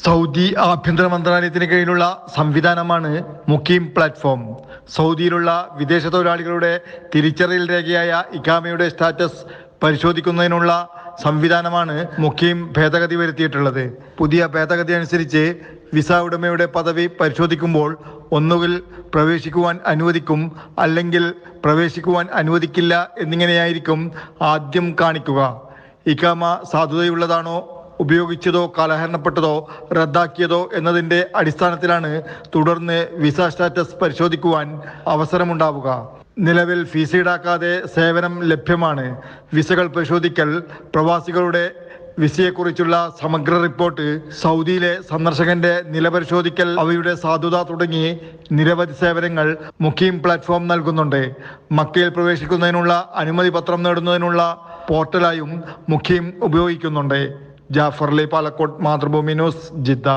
Saudi ആഭ്യന്തര മന്ത്രാലയത്തിന് കീഴിലുള്ള സംവിധാനമാണ് മുഖീം പ്ലാറ്റ്ഫോം. സൗദിയിലുള്ള വിദേശ തൊഴിലാളികളുടെ തിരിച്ചറിയൽ രേഖയായ ഇഖാമയുടെ സ്റ്റാറ്റസ് പരിശോധിക്കുന്നതിനുള്ള സംവിധാനമാണ് മുഖീം ഭേദഗതി വരുത്തിയിട്ടുള്ളത്. പുതിയ ഭേദഗതി അനുസരിച്ച് വിസ ഉടമയുടെ പദവി പരിശോധിക്കുമ്പോൾ ഒന്നുകിൽ പ്രവേശിക്കുവാൻ അനുവദിക്കും, അല്ലെങ്കിൽ പ്രവേശിക്കുവാൻ അനുവദിക്കില്ല എന്നിങ്ങനെയായിരിക്കും ആദ്യം കാണിക്കുക. ഇഖാമ സാധുതയുള്ളതാണോ, ഉപയോഗിച്ചതോ കാലഹരണപ്പെട്ടതോ റദ്ദാക്കിയതോ എന്നതിൻ്റെ അടിസ്ഥാനത്തിലാണ് തുടർന്ന് വിസ സ്റ്റാറ്റസ് പരിശോധിക്കുവാൻ അവസരമുണ്ടാവുക. നിലവിൽ ഫീസ് ഈടാക്കാതെ സേവനം ലഭ്യമാണ്. വിസകൾ പരിശോധിക്കൽ, പ്രവാസികളുടെ വിസയെക്കുറിച്ചുള്ള സമഗ്ര റിപ്പോർട്ട്, സൗദിയിലെ സന്ദർശകന്റെ നില പരിശോധിക്കൽ, അവയുടെ സാധുത തുടങ്ങി നിരവധി സേവനങ്ങൾ മുഖീം പ്ലാറ്റ്ഫോം നൽകുന്നുണ്ട്. മക്കയിൽ പ്രവേശിക്കുന്നതിനുള്ള അനുമതി പത്രം നേടുന്നതിനുള്ള പോർട്ടലായും മുഖീം ഉപയോഗിക്കുന്നുണ്ട്. Jafar Ali, Palakkode, Mathrubhumi news, Jeddah.